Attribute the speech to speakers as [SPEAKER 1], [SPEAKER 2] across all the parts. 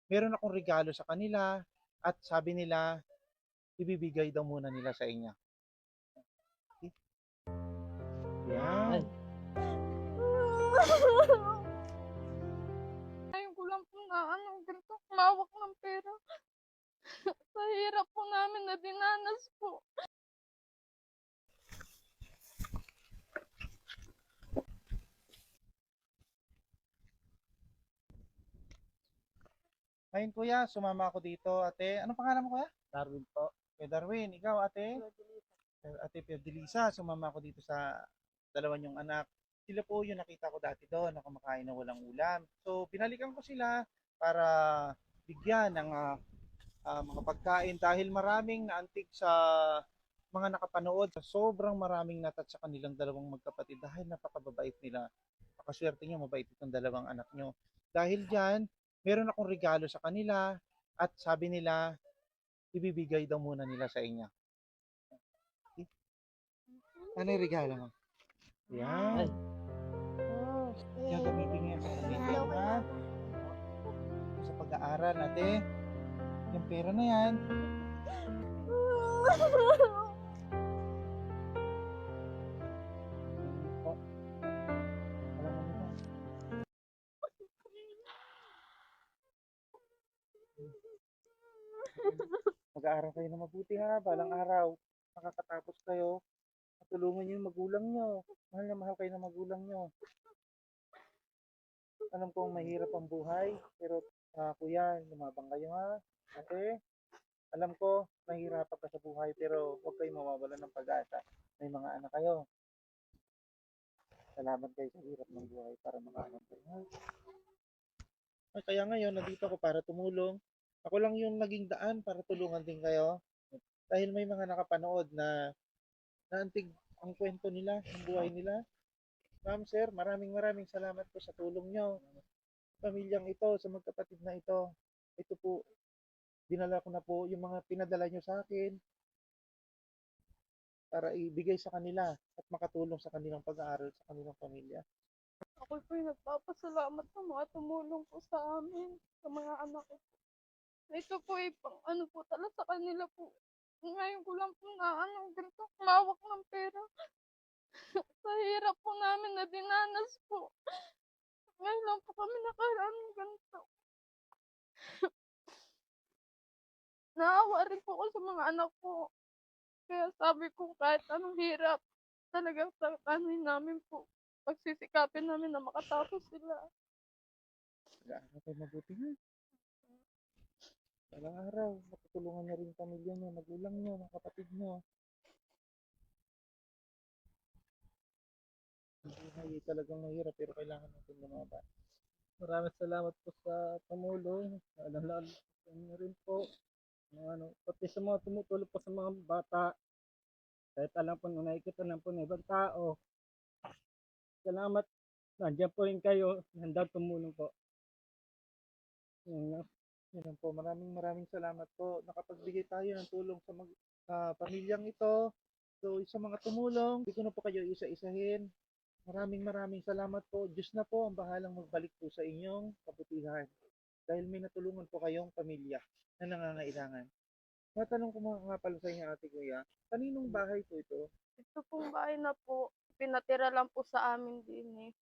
[SPEAKER 1] meron akong regalo sa kanila at sabi nila ibibigay daw muna nila sa inyo. Yan.
[SPEAKER 2] Ngayon ko lang po na ganito, humawak ng pera. Sa hirap po namin na dinanas po.
[SPEAKER 1] Ngayon kuya, sumama ako dito. Ate, anong pangalan mo kuya? Darwin po. Kuya Darwin, ikaw ate? Ate Fiordelisa, sumama ako dito sa dalawa niyong anak. Sila po yung nakita ko dati doon na kumakain ng walang ulam. So, binalikan ko sila para bigyan ng mga pagkain dahil maraming naantig sa mga nakapanood. Sobrang maraming natat sa kanilang dalawang magkapatid dahil napakababait nila. Napakaswerte niyo, mabait itong dalawang anak niyo. Dahil diyan, meron akong regalo sa kanila at sabi nila ibibigay daw muna nila sa inyo. Ano yung regalo mo? Yan. Yan gamitin yan sa pamilya, ha? Sa pag-aaral, ate. Yung pera na yan. Po. Alam mo nila. Mag-aaral kayo na mabuti, ha? Balang araw, makakatapos kayo. Matulungan niyo yung magulang niyo. Mahal na mahal kayo ng magulang niyo. Alam kong mahirap ang buhay, pero kuya, lumabang kayo, ha? Ate, alam ko, mahirapan ka sa buhay, pero huwag kayong mawawalan ng pag-asa. May mga anak kayo. Salamat kayo sa hirap ng buhay para makaanap kayo, ha? Ay, kaya ngayon, nandito ako para tumulong. Ako lang yung naging daan para tulungan din kayo. Dahil may mga nakapanood na naantig ang kwento nila, ang buhay nila. Ma'am, sir, maraming maraming salamat po sa tulong nyo. Pamilyang ito, sa magkapatid na ito. Ito po, dinala ko na po yung mga pinadala nyo sa akin para ibigay sa kanila at makatulong sa kanilang pag-aaral sa kanilang pamilya.
[SPEAKER 2] Ako po yung nagpapasalamat sa mga tumulong po sa amin, sa mga anak ko. Ito po pang po talaga sa kanila po. Ngayon ko lang po na ganito, humawak ng pera. Sa hirap po namin na dinanas po. Ngayon lang po kami nakalaan ng ganito. Naawa rin po ako sa mga anak ko. Kaya sabi ko kahit anong hirap, talagang namin po. Pagsisikapin namin na makatapos sila.
[SPEAKER 1] Pag-aaral kayo mabuti, ha? Balang araw, matutulungan niyo rin yung pamilya niyo, magulang niyo, mga kapatid niyo. Ang buhay talagang mahirap pero kailangan natin lumaban. Maraming salamat po sa tumulong. Alam-alam sa inyo rin po. Pati sa mga tumutulong po sa mga bata. Kahit alam po na nakikita lang po ng ibang tao. Salamat. Nandiyan po rin kayo. Handa tumulong po. Yun, yun po. Maraming maraming salamat po. Nakapagbigay tayo ng tulong sa pamilyang ito. So, sa mga tumulong, hindi ko na po kayo isa-isahin. Maraming maraming salamat po. Diyos na po ang bahalang magbalik po sa inyong kabutihan. Dahil may natulungan po kayong pamilya na nangangailangan. Matanong ko mga nga pala sa inyo ate kuya, kaninong bahay po ito?
[SPEAKER 2] Ito pong bahay na po, pinatira lang po sa amin din eh.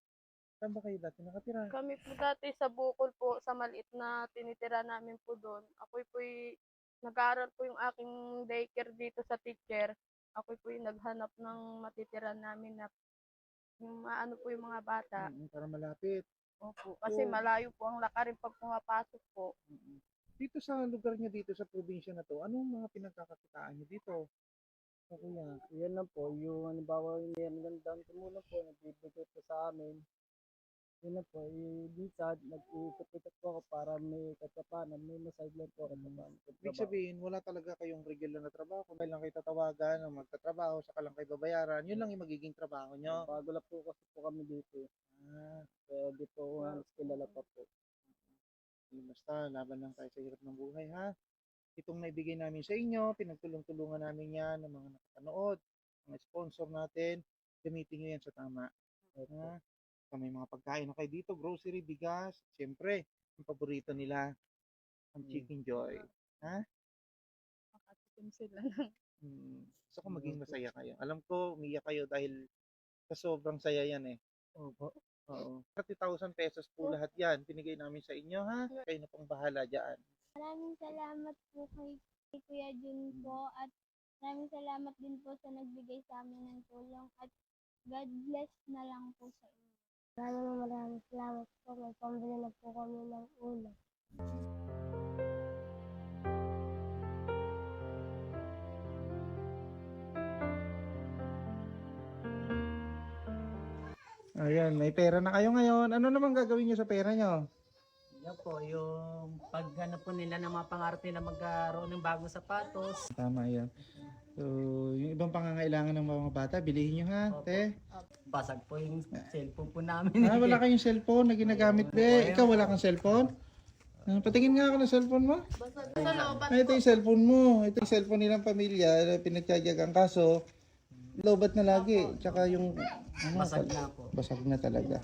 [SPEAKER 1] Saan ba kayo dati nakatira?
[SPEAKER 2] Kami po dati sa Bukol po, sa maliit na tinitira namin po doon. Ako po'y nag-aaral po yung aking daycare dito sa teacher. Ako po'y naghanap ng matitira namin na yung ano po yung mga bata.
[SPEAKER 1] Para malapit.
[SPEAKER 2] Opo, kasi malayo po ang lakarin pag pumapasok po.
[SPEAKER 1] Dito sa lugar niyo dito sa probinsya na to, anong mga pinagkakakitaan niyo dito? So, kuya, yan lang po, yung halimbawa yung gandang tumulong po, nagbibigay po sa amin. Yun lang po, minsan nag-iikot-ikot po ako para may katapanan, may masidlan po katapanan. Ibig sabihin, wala talaga kayong regular na trabaho. Kung lang kayo tatawagan, o magtatrabaho, saka lang kayo babayaran, yun lang yung magiging trabaho nyo. Bago lang po kasi po kami dito. Kaya di po halos kilala pa po. Basta, laban lang tayo sa hirap ng buhay, ha? Itong naibigay namin sa inyo, pinagtulong-tulungan namin yan ng mga nakapanood, mga sponsor natin, gamitin nyo yan sa tama. Ha? Kung may mga pagkain na kayo dito, grocery, bigas, siyempre, yung paborito nila, Ang Chicken Joy. Ha?
[SPEAKER 2] Makatikim sila ng
[SPEAKER 1] Gusto ko maging masaya kayo. Alam ko, umiyak kayo dahil sa sobrang saya yan eh.
[SPEAKER 3] Opo.
[SPEAKER 1] Oo. 30,000 pesos po lahat yan. Pinigay namin sa inyo ha. Kayo na pong bahala dyan.
[SPEAKER 4] Maraming salamat po kay Kuya Jun po at maraming salamat din po sa nagbigay sa amin ng tulong at God bless na lang po sa inyo. Maraming salamat po. May pambili na po kami ng ulam.
[SPEAKER 1] Ayan, may pera na kayo ngayon. Ano naman gagawin nyo sa pera nyo?
[SPEAKER 3] Yan po, yung paghanap po nila ng mga pangarap nila magkaroon ng bagong sapatos.
[SPEAKER 1] Tama yan. So, yung ibang pangangailangan ng mga bata, bilihin nyo ha,
[SPEAKER 3] Opo.
[SPEAKER 1] te.
[SPEAKER 3] Basag po yung cellphone po namin.
[SPEAKER 1] Ah, wala kayong cellphone na ginagamit, be. Ikaw wala kang cellphone? Ah, patingin nga ako ng cellphone mo.
[SPEAKER 2] sa looban.
[SPEAKER 1] Ah, ito yung cellphone mo. Ito yung cellphone nilang pamilya. Pinagtsatsagang kaso, lobat na lagi. Tsaka yung...
[SPEAKER 3] Basag na po.
[SPEAKER 1] Basag na talaga.